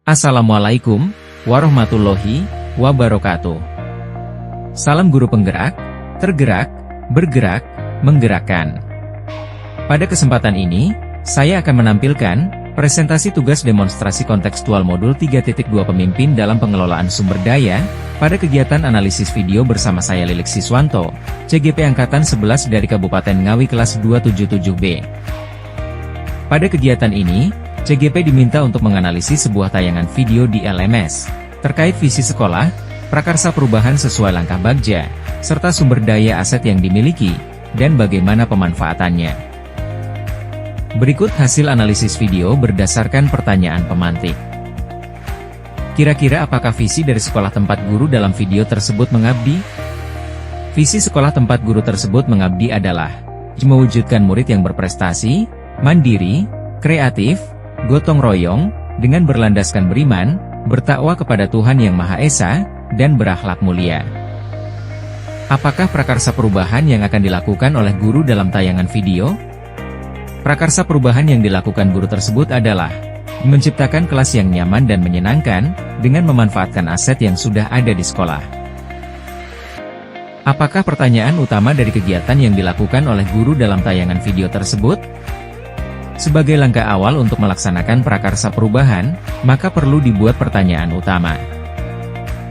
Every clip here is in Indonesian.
Assalamualaikum warahmatullahi wabarakatuh. Salam guru penggerak, tergerak, bergerak, menggerakkan. Pada kesempatan ini, saya akan menampilkan presentasi tugas demonstrasi kontekstual modul 3.2 Pemimpin dalam Pengelolaan Sumber Daya pada kegiatan analisis video bersama saya Lilik Siswanto, CGP Angkatan 11 dari Kabupaten Ngawi kelas 277B. Pada kegiatan ini, CGP diminta untuk menganalisis sebuah tayangan video di LMS, terkait visi sekolah, prakarsa perubahan sesuai langkah Bagja, serta sumber daya aset yang dimiliki, dan bagaimana pemanfaatannya. Berikut hasil analisis video berdasarkan pertanyaan pemantik. Kira-kira apakah visi dari sekolah tempat guru dalam video tersebut mengabdi? Visi sekolah tempat guru tersebut mengabdi adalah mewujudkan murid yang berprestasi, mandiri, kreatif, gotong royong, dengan berlandaskan beriman, bertakwa kepada Tuhan Yang Maha Esa, dan berakhlak mulia. Apakah prakarsa perubahan yang akan dilakukan oleh guru dalam tayangan video? Prakarsa perubahan yang dilakukan guru tersebut adalah menciptakan kelas yang nyaman dan menyenangkan, dengan memanfaatkan aset yang sudah ada di sekolah. Apakah pertanyaan utama dari kegiatan yang dilakukan oleh guru dalam tayangan video tersebut? Sebagai langkah awal untuk melaksanakan prakarsa perubahan, maka perlu dibuat pertanyaan utama.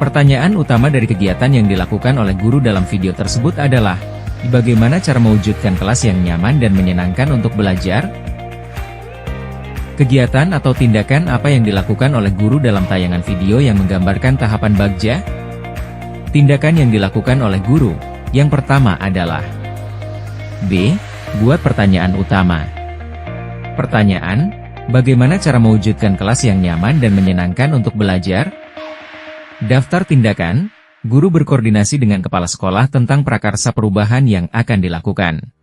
Pertanyaan utama dari kegiatan yang dilakukan oleh guru dalam video tersebut adalah, bagaimana cara mewujudkan kelas yang nyaman dan menyenangkan untuk belajar? Kegiatan atau tindakan apa yang dilakukan oleh guru dalam tayangan video yang menggambarkan tahapan Bagja? Tindakan yang dilakukan oleh guru, yang pertama adalah B. Buat pertanyaan utama. Pertanyaan, bagaimana cara mewujudkan kelas yang nyaman dan menyenangkan untuk belajar? Daftar tindakan, guru berkoordinasi dengan kepala sekolah tentang prakarsa perubahan yang akan dilakukan.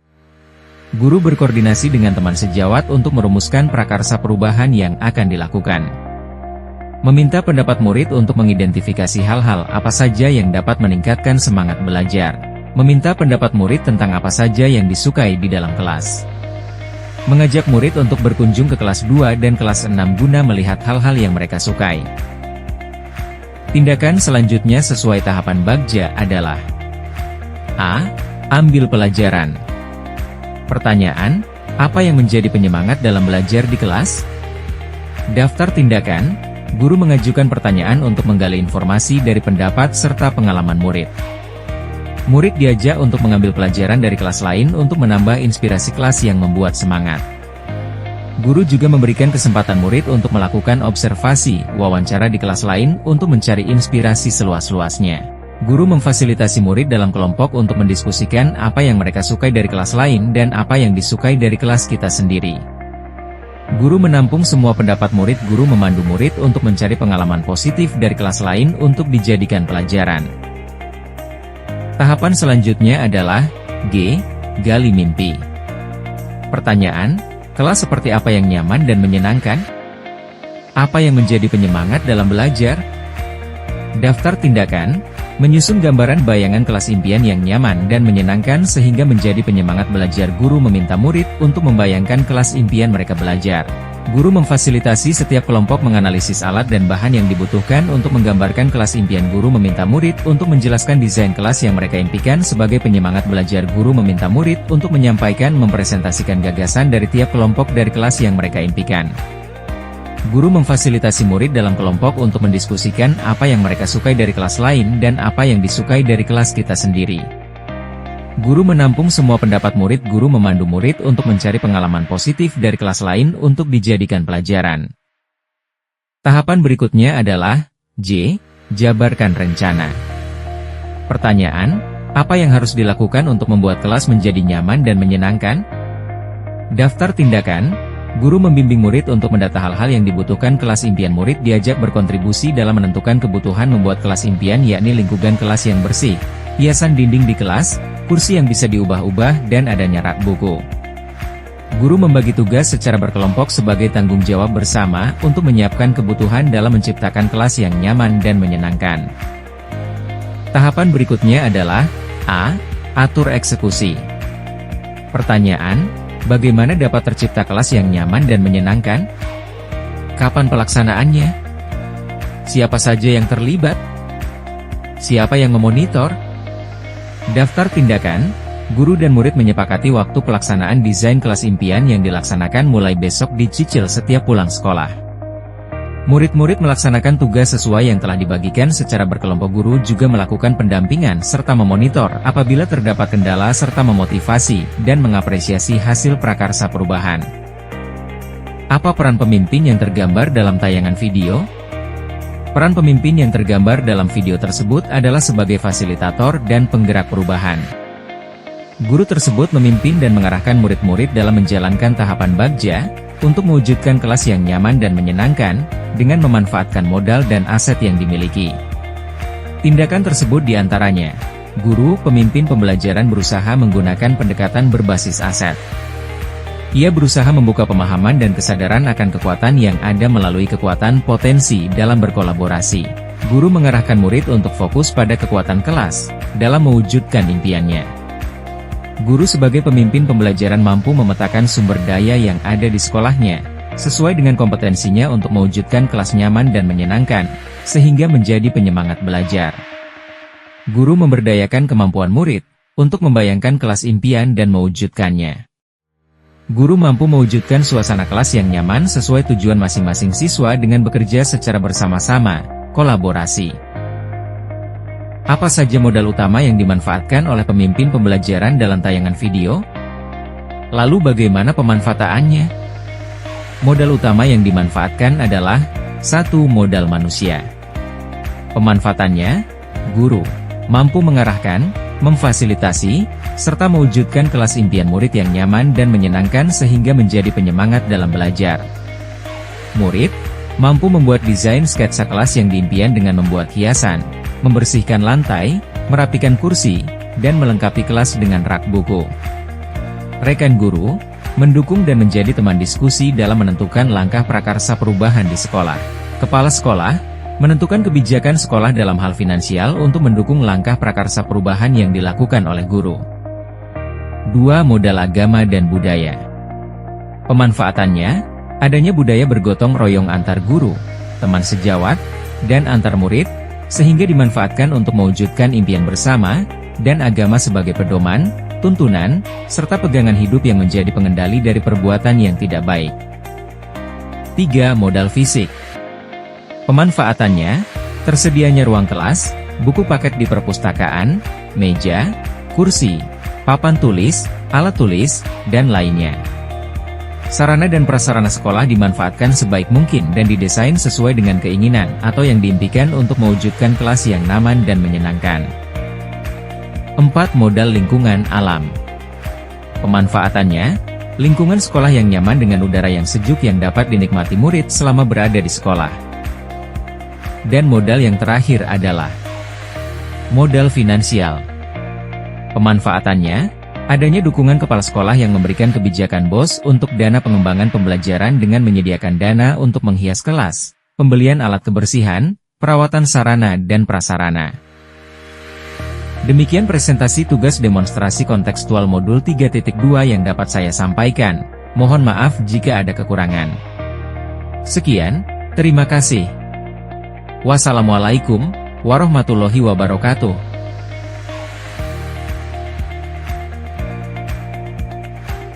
Guru berkoordinasi dengan teman sejawat untuk merumuskan prakarsa perubahan yang akan dilakukan. Meminta pendapat murid untuk mengidentifikasi hal-hal apa saja yang dapat meningkatkan semangat belajar. Meminta pendapat murid tentang apa saja yang disukai di dalam kelas. Mengajak murid untuk berkunjung ke kelas 2 dan kelas 6 guna melihat hal-hal yang mereka sukai. Tindakan selanjutnya sesuai tahapan Bagja adalah A. Ambil pelajaran. Pertanyaan, apa yang menjadi penyemangat dalam belajar di kelas? Daftar tindakan, guru mengajukan pertanyaan untuk menggali informasi dari pendapat serta pengalaman murid. Murid diajak untuk mengambil pelajaran dari kelas lain untuk menambah inspirasi kelas yang membuat semangat. Guru juga memberikan kesempatan murid untuk melakukan observasi, wawancara di kelas lain untuk mencari inspirasi seluas-luasnya. Guru memfasilitasi murid dalam kelompok untuk mendiskusikan apa yang mereka sukai dari kelas lain dan apa yang disukai dari kelas kita sendiri. Guru menampung semua pendapat murid. Guru memandu murid untuk mencari pengalaman positif dari kelas lain untuk dijadikan pelajaran. Tahapan selanjutnya adalah G. Gali mimpi. Pertanyaan, kelas seperti apa yang nyaman dan menyenangkan? Apa yang menjadi penyemangat dalam belajar? Daftar tindakan, menyusun gambaran bayangan kelas impian yang nyaman dan menyenangkan sehingga menjadi penyemangat belajar. Guru meminta murid untuk membayangkan kelas impian mereka belajar. Guru memfasilitasi setiap kelompok menganalisis alat dan bahan yang dibutuhkan untuk menggambarkan kelas impian. Guru meminta murid untuk menjelaskan desain kelas yang mereka impikan sebagai penyemangat belajar. Guru meminta murid untuk menyampaikan mempresentasikan gagasan dari tiap kelompok dari kelas yang mereka impikan. Guru memfasilitasi murid dalam kelompok untuk mendiskusikan apa yang mereka sukai dari kelas lain dan apa yang disukai dari kelas kita sendiri. Guru menampung semua pendapat murid. Guru memandu murid untuk mencari pengalaman positif dari kelas lain untuk dijadikan pelajaran. Tahapan berikutnya adalah J. Jabarkan rencana. Pertanyaan, apa yang harus dilakukan untuk membuat kelas menjadi nyaman dan menyenangkan? Daftar tindakan, guru membimbing murid untuk mendata hal-hal yang dibutuhkan kelas impian. Murid diajak berkontribusi dalam menentukan kebutuhan membuat kelas impian, yakni lingkungan kelas yang bersih, hiasan dinding di kelas, kursi yang bisa diubah-ubah, dan adanya rak buku. Guru membagi tugas secara berkelompok sebagai tanggung jawab bersama untuk menyiapkan kebutuhan dalam menciptakan kelas yang nyaman dan menyenangkan. Tahapan berikutnya adalah A. Atur eksekusi. Pertanyaan, bagaimana dapat tercipta kelas yang nyaman dan menyenangkan? Kapan pelaksanaannya? Siapa saja yang terlibat? Siapa yang memonitor? Daftar tindakan. Guru dan murid menyepakati waktu pelaksanaan desain kelas impian yang dilaksanakan mulai besok dicicil setiap pulang sekolah. Murid-murid melaksanakan tugas sesuai yang telah dibagikan secara berkelompok. Guru juga melakukan pendampingan serta memonitor apabila terdapat kendala serta memotivasi dan mengapresiasi hasil prakarsa perubahan. Apa peran pemimpin yang tergambar dalam tayangan video? Peran pemimpin yang tergambar dalam video tersebut adalah sebagai fasilitator dan penggerak perubahan. Guru tersebut memimpin dan mengarahkan murid-murid dalam menjalankan tahapan bagja, untuk mewujudkan kelas yang nyaman dan menyenangkan, dengan memanfaatkan modal dan aset yang dimiliki. Tindakan tersebut diantaranya, guru pemimpin pembelajaran berusaha menggunakan pendekatan berbasis aset. Ia berusaha membuka pemahaman dan kesadaran akan kekuatan yang ada melalui kekuatan potensi dalam berkolaborasi. Guru mengarahkan murid untuk fokus pada kekuatan kelas, dalam mewujudkan impiannya. Guru sebagai pemimpin pembelajaran mampu memetakan sumber daya yang ada di sekolahnya, sesuai dengan kompetensinya untuk mewujudkan kelas nyaman dan menyenangkan, sehingga menjadi penyemangat belajar. Guru memberdayakan kemampuan murid, untuk membayangkan kelas impian dan mewujudkannya. Guru mampu mewujudkan suasana kelas yang nyaman sesuai tujuan masing-masing siswa dengan bekerja secara bersama-sama, kolaborasi. Apa saja modal utama yang dimanfaatkan oleh pemimpin pembelajaran dalam tayangan video? Lalu bagaimana pemanfaataannya? Modal utama yang dimanfaatkan adalah 1. Modal manusia. Pemanfaatannya, guru mampu mengarahkan, memfasilitasi, serta mewujudkan kelas impian murid yang nyaman dan menyenangkan sehingga menjadi penyemangat dalam belajar. Murid mampu membuat desain sketsa kelas yang diimpian dengan membuat hiasan, membersihkan lantai, merapikan kursi, dan melengkapi kelas dengan rak buku. Rekan guru mendukung dan menjadi teman diskusi dalam menentukan langkah prakarsa perubahan di sekolah. Kepala sekolah menentukan kebijakan sekolah dalam hal finansial untuk mendukung langkah prakarsa perubahan yang dilakukan oleh guru. 2. Modal agama dan budaya. Pemanfaatannya, adanya budaya bergotong royong antar guru, teman sejawat, dan antar murid, sehingga dimanfaatkan untuk mewujudkan impian bersama, dan agama sebagai pedoman, tuntunan, serta pegangan hidup yang menjadi pengendali dari perbuatan yang tidak baik. 3. Modal fisik. Pemanfaatannya, tersedianya ruang kelas, buku paket di perpustakaan, meja, kursi, papan tulis, alat tulis, dan lainnya. Sarana dan prasarana sekolah dimanfaatkan sebaik mungkin dan didesain sesuai dengan keinginan atau yang diimpikan untuk mewujudkan kelas yang nyaman dan menyenangkan. 4. Modal lingkungan alam. Pemanfaatannya, lingkungan sekolah yang nyaman dengan udara yang sejuk yang dapat dinikmati murid selama berada di sekolah. Dan modal yang terakhir adalah modal finansial. Pemanfaatannya, adanya dukungan kepala sekolah yang memberikan kebijakan BOS untuk dana pengembangan pembelajaran dengan menyediakan dana untuk menghias kelas, pembelian alat kebersihan, perawatan sarana dan prasarana. Demikian presentasi tugas demonstrasi kontekstual modul 3.2 yang dapat saya sampaikan. Mohon maaf jika ada kekurangan. Sekian, terima kasih. Wassalamualaikum warahmatullahi wabarakatuh.